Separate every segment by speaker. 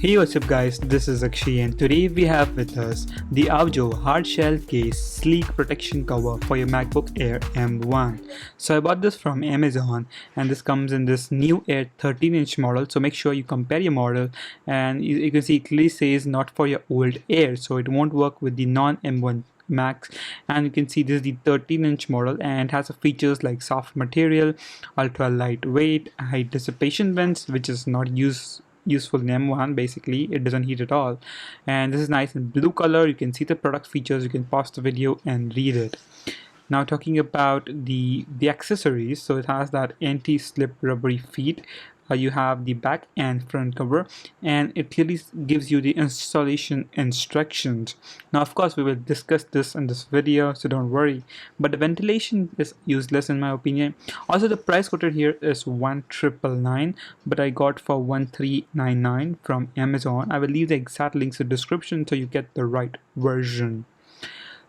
Speaker 1: Hey, what's up guys, this is Akshay and today we have with us the Aavjo Hardshell case sleek protection cover for your MacBook Air M1. So I bought this from Amazon and this comes in this new Air 13-inch model, so make sure you compare your model, and you can see it clearly says not for your old Air, so it won't work with the non-M1 Max. And you can see this is the 13-inch model and it has features like soft material, ultra lightweight, high dissipation vents, which is not useful in M1. Basically it doesn't heat at all, and this is nice in blue color. You can see the product features, you can pause the video and read it. Now talking about the accessories, so it has that anti-slip rubbery feet. You have the back and front cover, and it clearly gives you the installation instructions. Now of course we will discuss this in this video, so don't worry, but the ventilation is useless in my opinion. Also the price quoted here is 1999, but I got for 1399 from Amazon. I will leave the exact links in the description so you get the right version.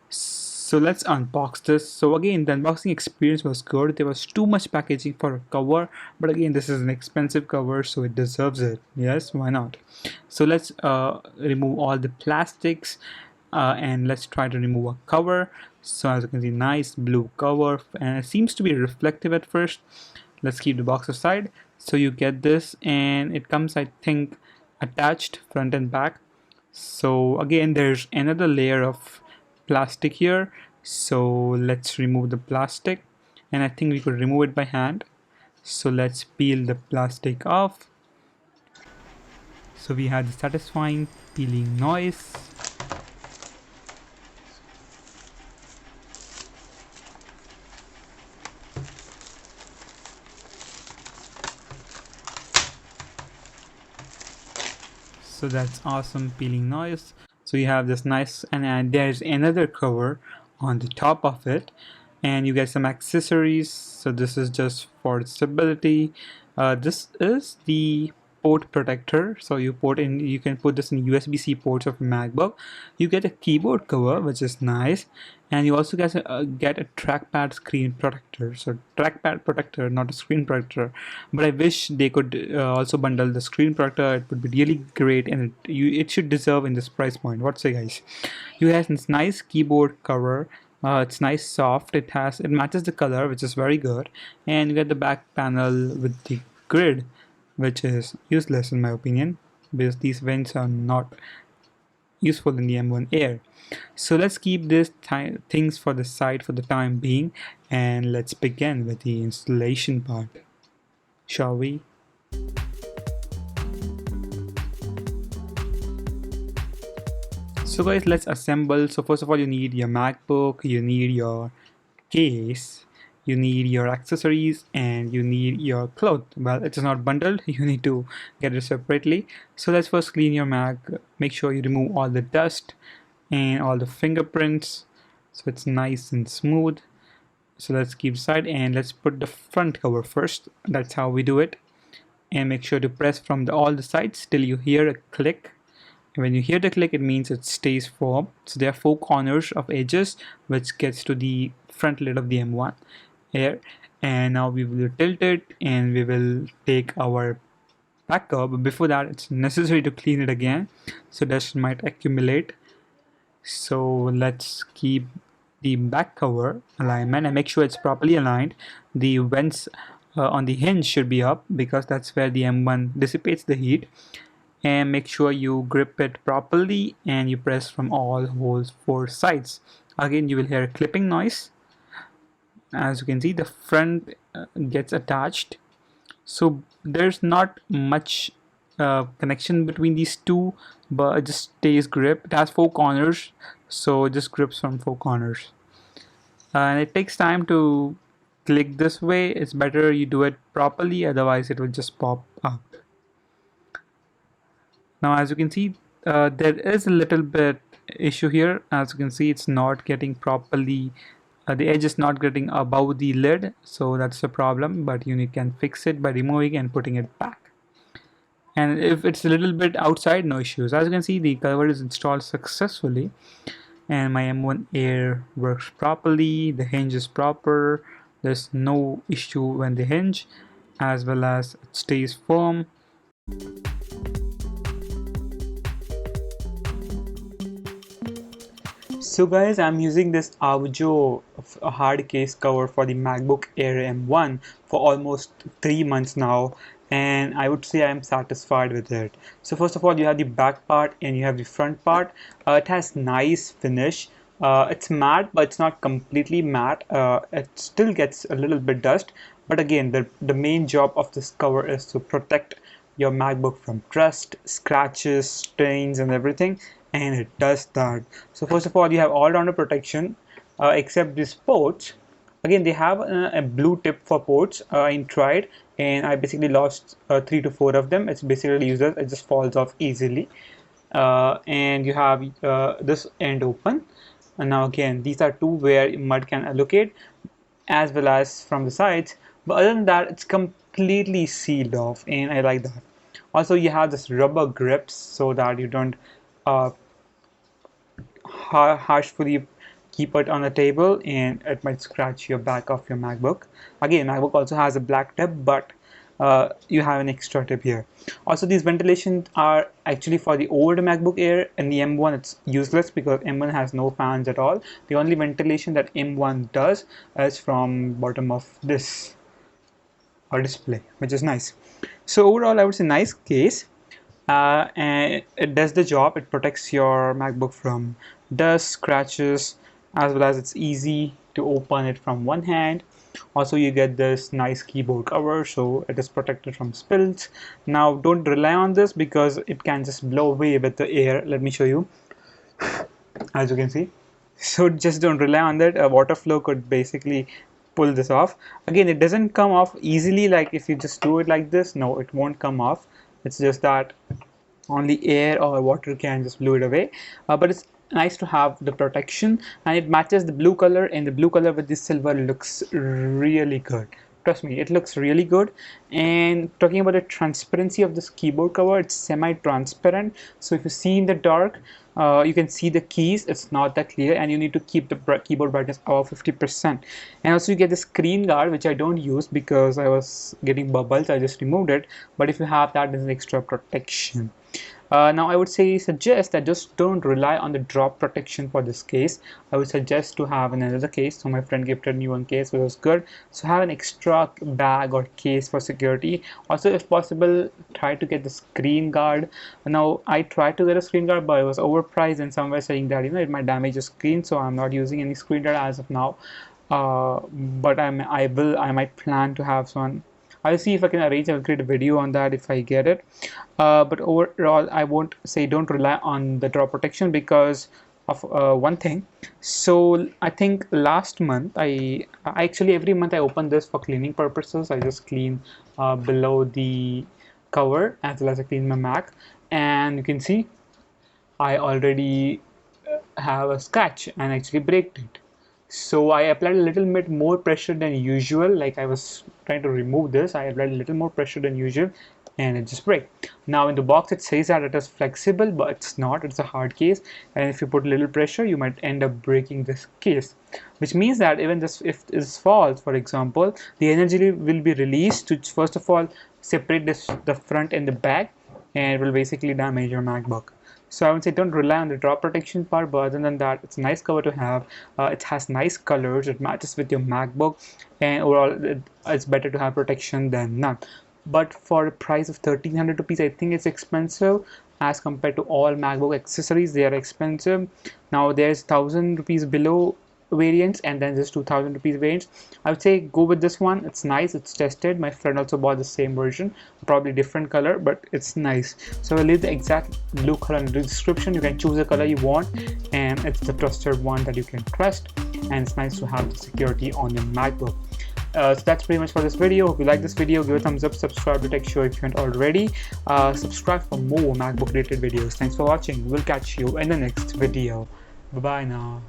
Speaker 1: So let's unbox this. So again, the unboxing experience was good. There was too much packaging for a cover, but again, this is an expensive cover, so it deserves it. Yes, why not? So let's remove all the plastics and let's try to remove a cover. So as you can see, nice blue cover, and it seems to be reflective at first. Let's keep the box aside. So you get this, and it comes, I think, attached front and back. So again, there's another layer of plastic here, so let's remove the plastic, and I think we could remove it by hand. So let's peel the plastic off. So we had the satisfying peeling noise. So that's awesome peeling noise. So you have this nice, and there's another cover on the top of it, and you get some accessories. So this is just for stability. This is the port protector, so you can put this in USB-C ports of MacBook. You get a keyboard cover, which is nice, and you also get a trackpad screen protector. So trackpad protector, not a screen protector, but I wish they could also bundle the screen protector. It would be really great, and it should deserve in this price point. What say guys? You have this nice keyboard cover. It's nice, soft. It matches the color, which is very good, and you get the back panel with the grid, which is useless in my opinion because these vents are not useful in the M1 Air. So let's keep these things for the side for the time being, and let's begin with the installation part, shall we? So guys, let's assemble. So first of all, you need your MacBook, you need your case, you need your accessories, and you need your cloth. Well, it is not bundled, you need to get it separately. So let's first clean your Mac. Make sure you remove all the dust and all the fingerprints so it's nice and smooth. So let's keep aside, and let's put the front cover first. That's how we do it. And make sure to press from all the sides till you hear a click. When you hear the click, it means it stays firm. So there are 4 corners of edges which gets to the front lid of the M1 Air. And now we will tilt it and we will take our back cover, but before that it's necessary to clean it again, so dust might accumulate. So let's keep the back cover alignment and make sure it's properly aligned. The vents on the hinge should be up because that's where the M1 dissipates the heat. And make sure you grip it properly and you press from all holes 4 sides. Again, you will hear a clipping noise. As you can see, the front gets attached, so there's not much connection between these two, but it just stays grip. It has 4 corners, so it just grips from 4 corners, and it takes time to click this way. It's better you do it properly, otherwise it will just pop up. Now as you can see, there is a little bit issue here. As you can see, it's not getting properly, the edge is not getting above the lid, so that's the problem, but you can fix it by removing and putting it back. And if it's a little bit outside, no issues. As you can see, the cover is installed successfully and my M1 Air works properly. The hinge is proper, there's no issue when the hinge, as well as it stays firm. So guys, I'm using this Aavjo hard case cover for the MacBook Air M1 for almost 3 months now, and I would say I'm satisfied with it. So first of all, you have the back part and you have the front part. It has nice finish. It's matte, but it's not completely matte. It still gets a little bit dust, but again, the main job of this cover is to protect your MacBook from rust, scratches, stains, and everything, and it does that. So first of all, you have all-rounder protection, except these ports. Again, they have a blue tip for ports. I tried, and I basically lost 3 to 4 of them. It's basically useless. It just falls off easily. And you have this end open. And now again, these are two where mud can allocate, as well as from the sides. But other than that, it's completely sealed off, and I like that. Also, you have this rubber grips so that you don't harshly keep it on the table and it might scratch your back of your MacBook. Again, MacBook also has a black tip, but you have an extra tip here. Also, these ventilations are actually for the old MacBook Air. In the M1 it's useless because M1 has no fans at all. The only ventilation that M1 does is from bottom of this display, which is nice. So overall, I would say nice case, and it does the job. It protects your MacBook from dust, scratches, as well as it's easy to open it from one hand. Also, you get this nice keyboard cover, so it is protected from spills. Now, don't rely on this because it can just blow away with the air. Let me show you. As you can see, so just don't rely on that. A water flow could basically pull this off. Again, it doesn't come off easily like if you just do it like this. No, it won't come off. It's just that only air or water can just blow it away. But it's nice to have the protection, and it matches the blue color, and the blue color with this silver looks really good. Trust me, it looks really good. And talking about the transparency of this keyboard cover, it's semi-transparent, so if you see in the dark, you can see the keys. It's not that clear, and you need to keep the keyboard brightness above 50%. And also you get the screen guard, which I don't use because I was getting bubbles. I just removed it, but if you have that, there's an extra protection. Now I would suggest that just don't rely on the drop protection for this case. I would suggest to have another case. So my friend gifted me one case, which was good. So have an extra bag or case for security. Also, if possible, try to get the screen guard. Now I tried to get a screen guard, but it was overpriced, and some were saying that it might damage the screen. So I'm not using any screen guard as of now. But I might plan to have one. I'll see if I can arrange. I'll create a video on that if I get it. But overall, I won't say don't rely on the drop protection because of one thing. So I think last month I actually every month I open this for cleaning purposes. I just clean below the cover as well as I clean my Mac, and you can see I already have a scratch and actually breaked it. So I applied a little bit more pressure than usual. Like I was trying to remove this, I applied a little more pressure than usual, and it just broke. Now in the box it says that it is flexible, but it's not. It's a hard case, and if you put a little pressure, you might end up breaking this case, which means that even this, if this falls, for example, the energy will be released to first of all separate the front and the back, and it will basically damage your MacBook. So I would say don't rely on the drop protection part, but other than that, it's a nice cover to have. It has nice colors, it matches with your MacBook, and overall it's better to have protection than none. But for a price of 1300 rupees, I think it's expensive as compared to all MacBook accessories. They are expensive. Now there's 1000 rupees below variants, and then there's 2000 rupees variants. I would say go with this one. It's nice, it's tested. My friend also bought the same version, probably different color, but it's nice. So I'll leave the exact blue color in the description. You can choose the color you want, and it's the trusted one that you can trust, and it's nice to have the security on your MacBook. So that's pretty much for this video. If you like this video, give a thumbs up, subscribe to TechShow if you haven't already. Subscribe for more MacBook related videos. Thanks for watching. We'll catch you in the next video. Bye bye now.